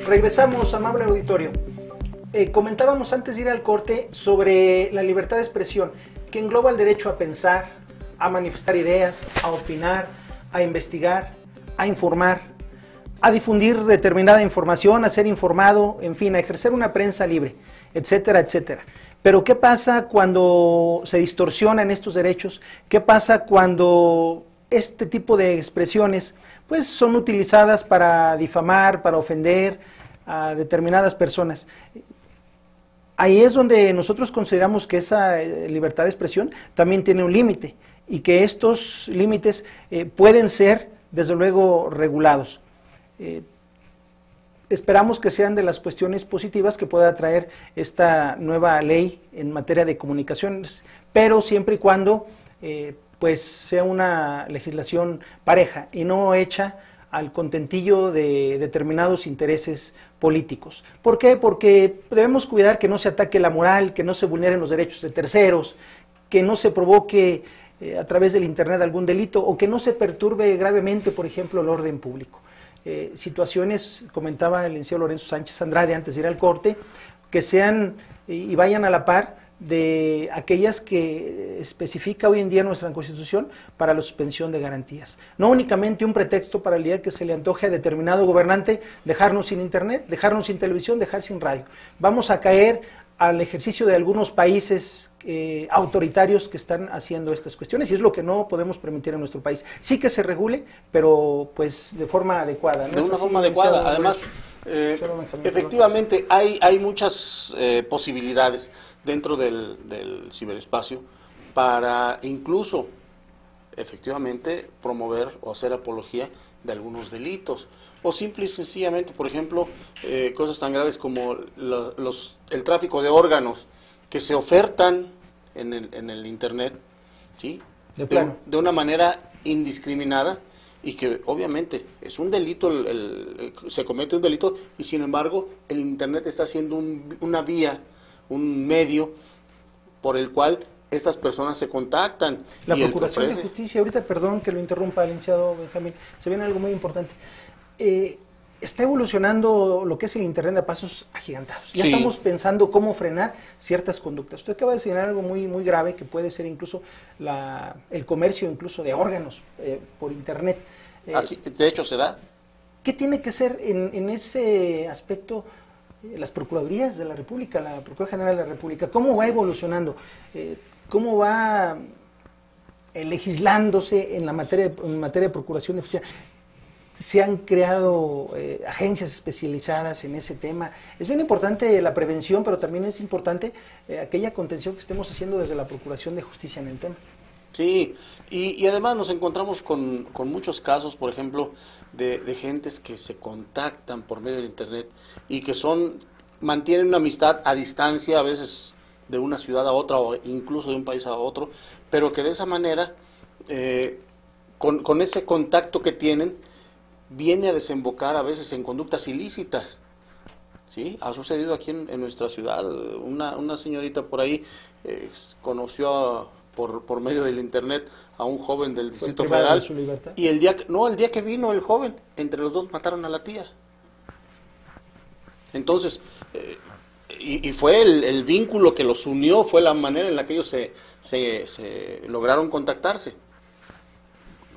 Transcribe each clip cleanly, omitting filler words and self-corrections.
Regresamos, amable auditorio. Comentábamos antes de ir al corte sobre la libertad de expresión, que engloba el derecho a pensar, a manifestar ideas, a opinar, a investigar, a informar, a difundir determinada información, a ser informado, en fin, a ejercer una prensa libre, etcétera, etcétera. Pero ¿qué pasa cuando se distorsionan estos derechos? ¿Qué pasa cuando este tipo de expresiones pues son utilizadas para difamar, para ofender a determinadas personas? Ahí es donde nosotros consideramos que esa libertad de expresión también tiene un límite y que estos límites pueden ser, desde luego, regulados. Esperamos que sean de las cuestiones positivas que pueda traer esta nueva ley en materia de comunicaciones, pero siempre y cuando pues sea una legislación pareja y no hecha al contentillo de determinados intereses políticos. ¿Por qué? Porque debemos cuidar que no se ataque la moral, que no se vulneren los derechos de terceros, que no se provoque a través del Internet algún delito o que no se perturbe gravemente, por ejemplo, el orden público. Situaciones, comentaba el licenciado Lorenzo Sánchez Andrade antes de ir al corte, que sean y vayan a la par de aquellas que especifica hoy en día nuestra Constitución para la suspensión de garantías. No únicamente un pretexto para el día que se le antoje a determinado gobernante dejarnos sin Internet, dejarnos sin televisión, dejar sin radio. Vamos a caer al ejercicio de algunos países autoritarios que están haciendo estas cuestiones y es lo que no podemos permitir en nuestro país. Sí que se regule, pero pues de forma adecuada, ¿no? De una forma adecuada. Además, efectivamente hay muchas posibilidades dentro del ciberespacio para incluso efectivamente promover o hacer apología de algunos delitos o simple y sencillamente, por ejemplo, cosas tan graves como el tráfico de órganos que se ofertan en el Internet, ¿sí? De una manera indiscriminada y que obviamente es un delito, se comete un delito y sin embargo el Internet está siendo una vía, un medio por el cual estas personas se contactan. La Procuración de Justicia, ahorita, perdón que lo interrumpa, licenciado Benjamín, se viene algo muy importante. Está evolucionando lo que es el Internet a pasos agigantados. Ya estamos pensando cómo frenar ciertas conductas. Usted acaba de señalar algo muy, muy grave que puede ser incluso el comercio incluso de órganos por Internet. De hecho, se da. ¿Qué tiene que ser en ese aspecto las Procuradurías de la República, la Procuraduría General de la República? ¿Cómo va evolucionando? ¿Cómo va legislándose en materia de procuración de justicia? Se han creado agencias especializadas en ese tema. Es bien importante la prevención, pero también es importante aquella contención que estemos haciendo desde la Procuración de Justicia en el tema. Sí, y además nos encontramos con muchos casos, por ejemplo, de gentes que se contactan por medio del Internet y que mantienen una amistad a distancia, a veces de una ciudad a otra o incluso de un país a otro, pero que de esa manera, con ese contacto que tienen, viene a desembocar a veces en conductas ilícitas. ¿Sí? Ha sucedido aquí en nuestra ciudad. Una señorita por ahí conoció por medio del Internet a un joven del Distrito Federal y el día que vino el joven, entre los dos mataron a la tía. Entonces, y fue el vínculo que los unió, fue la manera en la que ellos se lograron contactarse.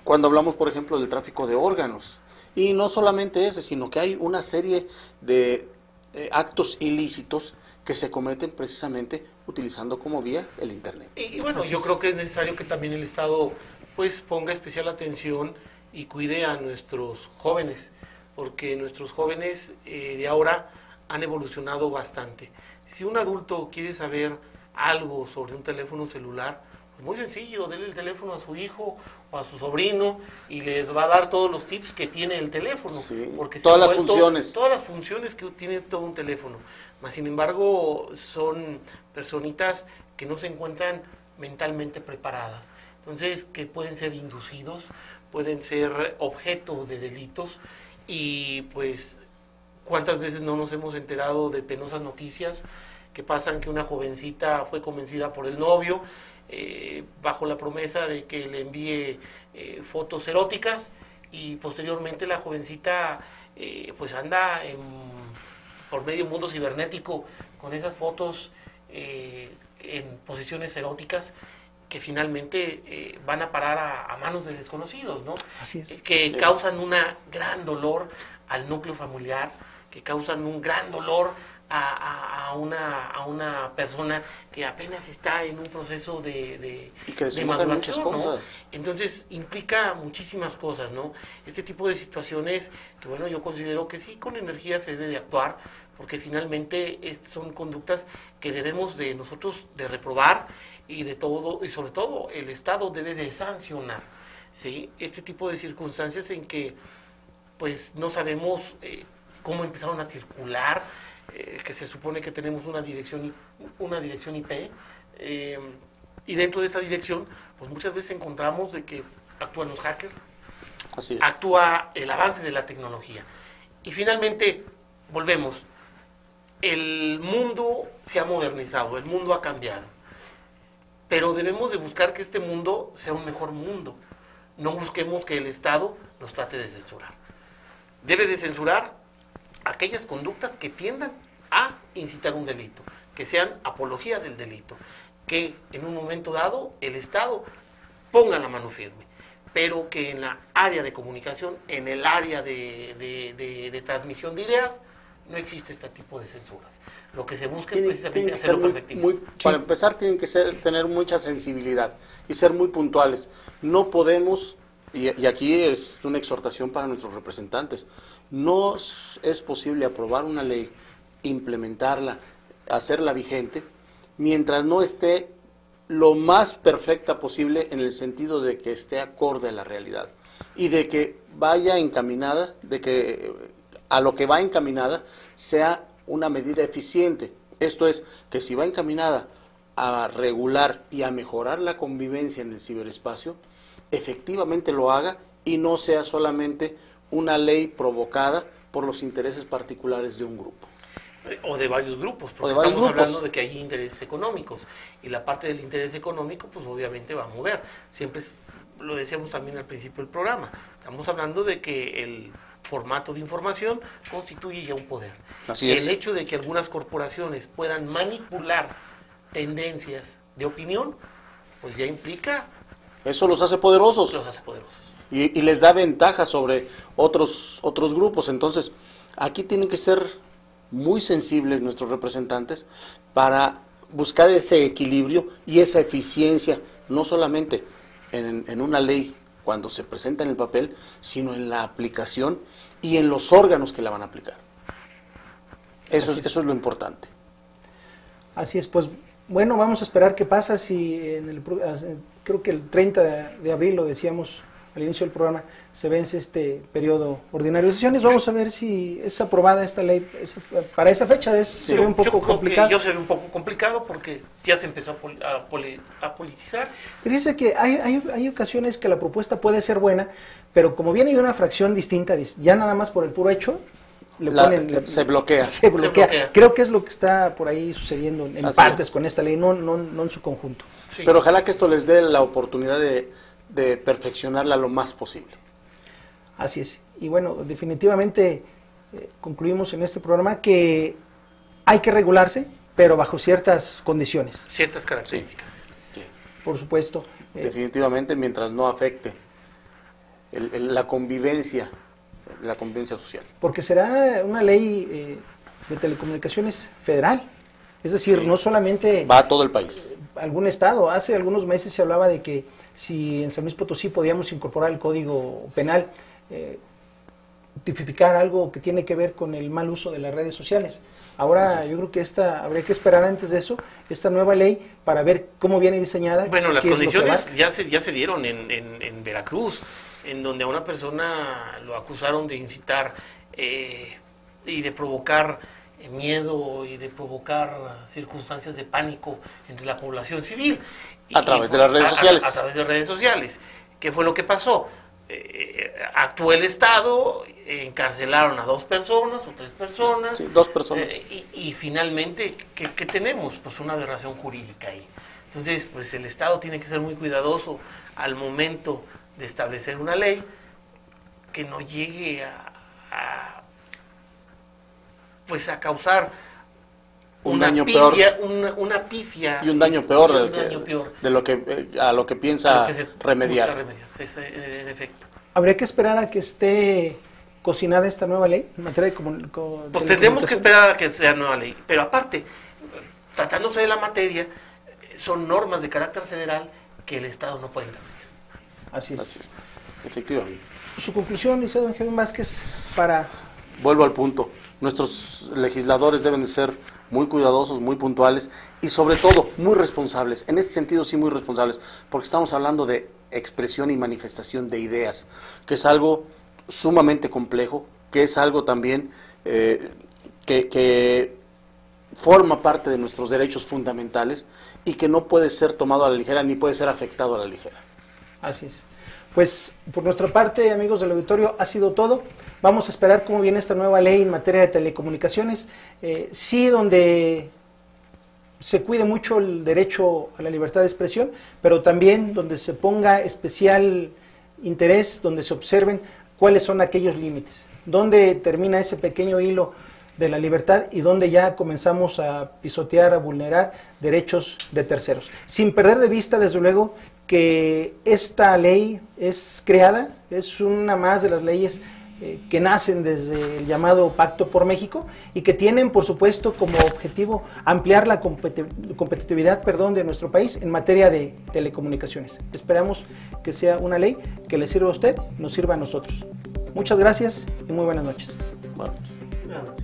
Cuando hablamos, por ejemplo, del tráfico de órganos, y no solamente ese, sino que hay una serie de actos ilícitos que se cometen precisamente utilizando como vía el Internet. Y bueno, yo creo que es necesario que también el Estado pues ponga especial atención y cuide a nuestros jóvenes, porque nuestros jóvenes de ahora han evolucionado bastante. Si un adulto quiere saber algo sobre un teléfono celular, pues muy sencillo, denle el teléfono a su hijo o a su sobrino y le va a dar todos los tips que tiene el teléfono. Sí, porque todas las funciones. Todas las funciones que tiene todo un teléfono. Mas, sin embargo, son personitas que no se encuentran mentalmente preparadas. Entonces, que pueden ser inducidos, pueden ser objeto de delitos y pues cuántas veces no nos hemos enterado de penosas noticias que pasan que una jovencita fue convencida por el novio bajo la promesa de que le envíe fotos eróticas y posteriormente la jovencita pues anda por medio mundo cibernético con esas fotos en posiciones eróticas que finalmente van a parar a manos de desconocidos, ¿no? Así es. Que causan un gran dolor al núcleo familiar, que causan un gran dolor a una persona que apenas está en un proceso de maduración, ¿no? Entonces implica muchísimas cosas, ¿no? Este tipo de situaciones que, bueno, yo considero que sí, con energía se debe de actuar, porque finalmente son conductas que debemos de nosotros de reprobar y de todo, y sobre todo el Estado debe de sancionar, ¿sí? Este tipo de circunstancias en que pues no sabemos cómo empezaron a circular, que se supone que tenemos una dirección IP, y dentro de esta dirección pues muchas veces encontramos de que actúan los hackers, Así es. actúa el avance de la tecnología, y finalmente volvemos. El mundo se ha modernizado, el mundo ha cambiado, pero debemos de buscar que este mundo sea un mejor mundo. No busquemos que el Estado nos trate de censurar. Debe de censurar aquellas conductas que tiendan a incitar un delito, que sean apología del delito, que en un momento dado el Estado ponga la mano firme, pero que en la área de comunicación, en el área de transmisión de ideas, no existe este tipo de censuras. Lo que se busca es precisamente hacerlo perfectible. Para empezar, tienen que tener mucha sensibilidad y ser muy puntuales. No podemos, y aquí es una exhortación para nuestros representantes, no es posible aprobar una ley, implementarla, hacerla vigente, mientras no esté lo más perfecta posible en el sentido de que esté acorde a la realidad y de que vaya encaminada, de que a lo que va encaminada sea una medida eficiente. Esto es, que si va encaminada a regular y a mejorar la convivencia en el ciberespacio, efectivamente lo haga y no sea solamente una ley provocada por los intereses particulares de un grupo. O de varios grupos, porque estamos hablando de que hay intereses económicos, y la parte del interés económico pues obviamente va a mover. Siempre lo decíamos también al principio del programa, estamos hablando de que el formato de información constituye ya un poder. Así es. El hecho de que algunas corporaciones puedan manipular tendencias de opinión, pues ya implica... Eso los hace poderosos. Los hace poderosos. Y les da ventaja sobre otros grupos. Entonces, aquí tienen que ser muy sensibles nuestros representantes para buscar ese equilibrio y esa eficiencia, no solamente en una ley cuando se presenta en el papel, sino en la aplicación y en los órganos que la van a aplicar. Eso es lo importante. Así es, pues bueno, vamos a esperar qué pasa si creo que el 30 de abril, lo decíamos al inicio del programa, se vence este periodo ordinario de sesiones. Vamos a ver si es aprobada esta ley para esa fecha. Se ve un poco complicado. Yo se ve un poco complicado porque ya se empezó a politizar. Fíjese que hay ocasiones que la propuesta puede ser buena, pero como viene de una fracción distinta, ya nada más por el puro hecho, se bloquea. Se bloquea. Creo que es lo que está por ahí sucediendo en partes con esta ley, no en su conjunto. Sí. Pero ojalá que esto les dé la oportunidad de perfeccionarla lo más posible. Así es. Y bueno, definitivamente concluimos en este programa que hay que regularse, pero bajo ciertas condiciones. Ciertas características. Sí. Por supuesto. Definitivamente, mientras no afecte la convivencia social. Porque será una ley de telecomunicaciones federal. Es decir, no solamente... Va a todo el país. Algún estado. Hace algunos meses se hablaba de que si en San Luis Potosí podíamos incorporar el Código Penal, tipificar algo que tiene que ver con el mal uso de las redes sociales. Ahora yo creo que habría que esperar antes de eso, esta nueva ley, para ver cómo viene diseñada. Bueno, las condiciones ya se dieron en Veracruz, en donde a una persona lo acusaron de incitar y de provocar miedo y de provocar circunstancias de pánico entre la población civil. A través de las redes sociales. A través de redes sociales. ¿Qué fue lo que pasó? Actuó el Estado, encarcelaron a 2 personas o 3 personas. Sí, 2 personas. Y finalmente, ¿qué tenemos? Pues una aberración jurídica ahí. Entonces, pues el Estado tiene que ser muy cuidadoso al momento de establecer una ley que no llegue a pues a causar Un una daño pifia, peor. una pifia. Y un daño peor, un daño peor de lo que a lo que piensa lo que se remediar. busca remediar. Sí, en efecto. ¿Habría que esperar a que esté cocinada esta nueva ley en materia de Pues tendremos que esperar a que sea nueva ley. Pero aparte, tratándose de la materia, son normas de carácter federal que el Estado no puede intervenir. Así es. Así es, efectivamente. Su conclusión, licenciado Benjamín Vázquez, para... Vuelvo al punto. Nuestros legisladores deben de ser muy cuidadosos, muy puntuales y sobre todo muy responsables. En este sentido sí muy responsables, porque estamos hablando de expresión y manifestación de ideas, que es algo sumamente complejo, que es algo también que forma parte de nuestros derechos fundamentales y que no puede ser tomado a la ligera ni puede ser afectado a la ligera. Así es. Pues por nuestra parte, amigos del auditorio, ha sido todo. Vamos a esperar cómo viene esta nueva ley en materia de telecomunicaciones. Sí, donde se cuide mucho el derecho a la libertad de expresión, pero también donde se ponga especial interés, donde se observen cuáles son aquellos límites, dónde termina ese pequeño hilo de la libertad y donde ya comenzamos a pisotear, a vulnerar derechos de terceros. Sin perder de vista, desde luego, que esta ley es creada, es una más de las leyes que nacen desde el llamado Pacto por México y que tienen, por supuesto, como objetivo ampliar la competitividad de nuestro país en materia de telecomunicaciones. Esperamos que sea una ley que le sirva a usted, nos sirva a nosotros. Muchas gracias y muy buenas noches. Bueno, pues.